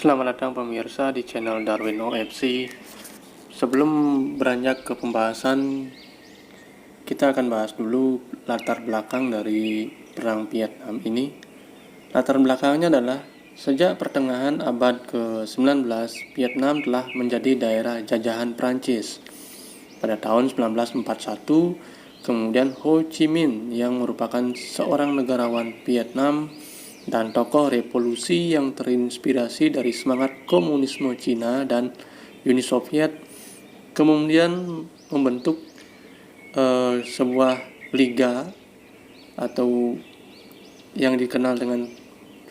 Selamat datang pemirsa di channel Darwin OFC. Sebelum beranjak ke pembahasan, kita akan bahas dulu latar belakang dari Perang Vietnam ini. Latar belakangnya adalah sejak pertengahan abad ke-19, Vietnam telah menjadi daerah jajahan Prancis. Pada tahun 1941, kemudian Ho Chi Minh yang merupakan seorang negarawan Vietnam dan tokoh revolusi yang terinspirasi dari semangat komunisme Cina dan Uni Soviet kemudian membentuk sebuah liga atau yang dikenal dengan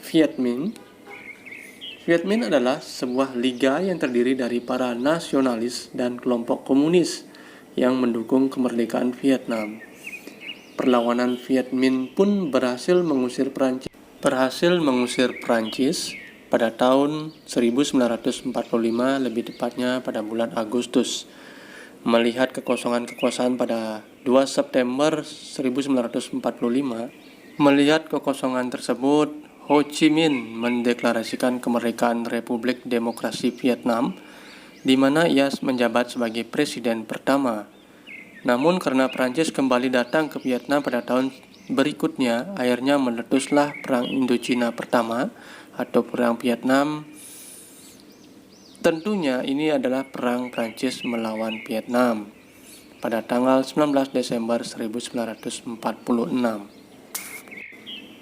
Viet Minh. Viet Minh adalah sebuah liga yang terdiri dari para nasionalis dan kelompok komunis yang mendukung kemerdekaan Vietnam. Perlawanan Viet Minh pun berhasil mengusir Prancis pada tahun 1945, lebih tepatnya pada bulan Agustus. Melihat kekosongan kekuasaan pada 2 September 1945, melihat kekosongan tersebut, Ho Chi Minh mendeklarasikan kemerdekaan Republik Demokrasi Vietnam, di mana ia menjabat sebagai presiden pertama. Namun karena Prancis kembali datang ke Vietnam pada tahun berikutnya, akhirnya meletuslah Perang Indochina pertama atau Perang Vietnam. Tentunya ini adalah Perang Prancis melawan Vietnam pada tanggal 19 Desember 1946.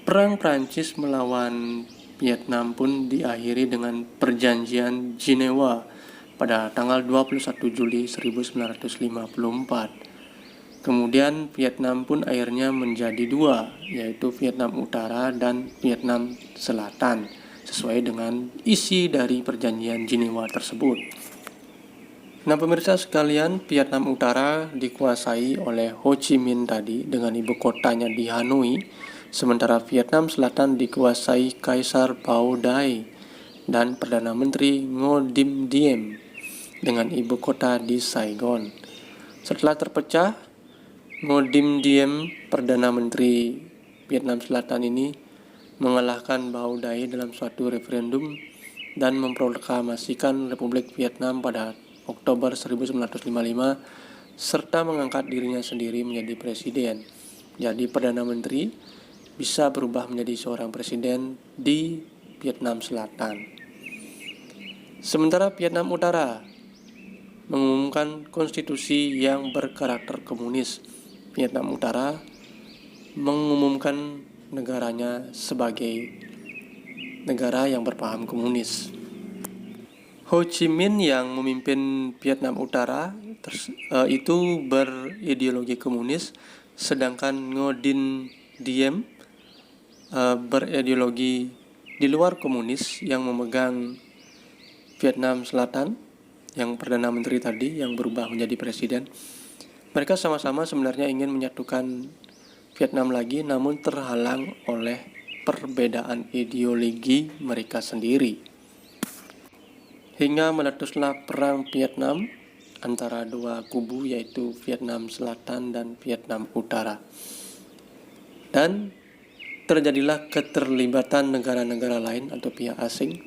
Perang Prancis melawan Vietnam pun diakhiri dengan Perjanjian Jenewa pada tanggal 21 Juli 1954. Kemudian Vietnam pun akhirnya menjadi dua, yaitu Vietnam Utara dan Vietnam Selatan, sesuai dengan isi dari Perjanjian Jenewa tersebut. Nah pemirsa sekalian, Vietnam Utara dikuasai oleh Ho Chi Minh tadi dengan ibu kotanya di Hanoi, sementara Vietnam Selatan dikuasai Kaisar Bao Dai dan Perdana Menteri Ngo Dinh Diem dengan ibu kota di Saigon. Setelah terpecah, Ngo Dinh Diem, Perdana Menteri Vietnam Selatan ini, mengalahkan Bao Dai dalam suatu referendum dan memproklamasikan Republik Vietnam pada Oktober 1955 serta mengangkat dirinya sendiri menjadi presiden. Jadi Perdana Menteri bisa berubah menjadi seorang presiden di Vietnam Selatan. Sementara Vietnam Utara mengumumkan konstitusi yang berkarakter komunis. Vietnam Utara mengumumkan negaranya sebagai negara yang berpaham komunis. Ho Chi Minh yang memimpin Vietnam Utara itu berideologi komunis, sedangkan Ngo Dinh Diem berideologi di luar komunis yang memegang Vietnam Selatan, yang Perdana Menteri tadi yang berubah menjadi presiden. Mereka sama-sama sebenarnya ingin menyatukan Vietnam lagi, namun terhalang oleh perbedaan ideologi mereka sendiri. Hingga meletuslah Perang Vietnam antara dua kubu, yaitu Vietnam Selatan dan Vietnam Utara. Dan terjadilah keterlibatan negara-negara lain atau pihak asing.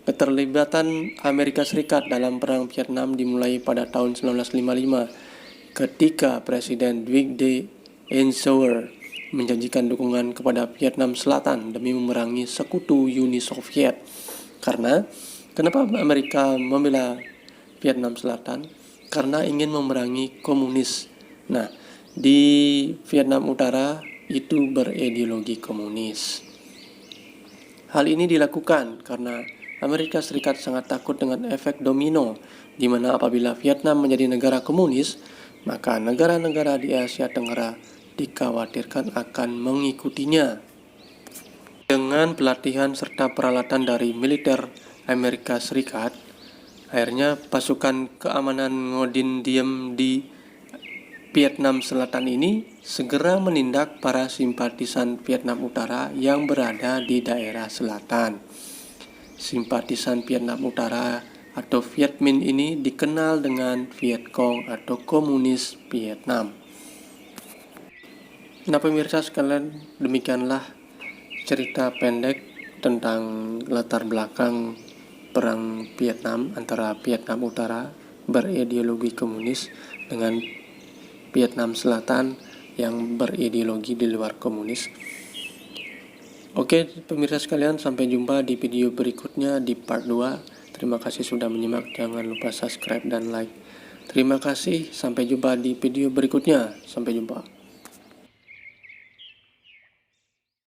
Keterlibatan Amerika Serikat dalam Perang Vietnam dimulai pada tahun 1955 ketika Presiden Dwight D. Eisenhower menjanjikan dukungan kepada Vietnam Selatan demi memerangi sekutu Uni Soviet. Kenapa Amerika membela Vietnam Selatan? Karena ingin memerangi komunis. Nah, di Vietnam Utara itu berideologi komunis. Hal ini dilakukan karena Amerika Serikat sangat takut dengan efek domino, di mana apabila Vietnam menjadi negara komunis, maka negara-negara di Asia Tenggara dikhawatirkan akan mengikutinya. Dengan pelatihan serta peralatan dari militer Amerika Serikat, akhirnya pasukan keamanan Ngo Dinh Diem di Vietnam Selatan ini segera menindak para simpatisan Vietnam Utara yang berada di daerah selatan. Simpatisan Vietnam Utara atau Viet Minh ini dikenal dengan Viet Cong atau komunis Vietnam. Nah pemirsa sekalian, demikianlah cerita pendek tentang latar belakang perang Vietnam antara Vietnam Utara berideologi komunis dengan Vietnam Selatan yang berideologi di luar komunis. Oke, pemirsa sekalian, sampai jumpa di video berikutnya di part 2. Terima kasih sudah menyimak, jangan lupa subscribe dan like. Terima kasih, sampai jumpa di video berikutnya. Sampai jumpa.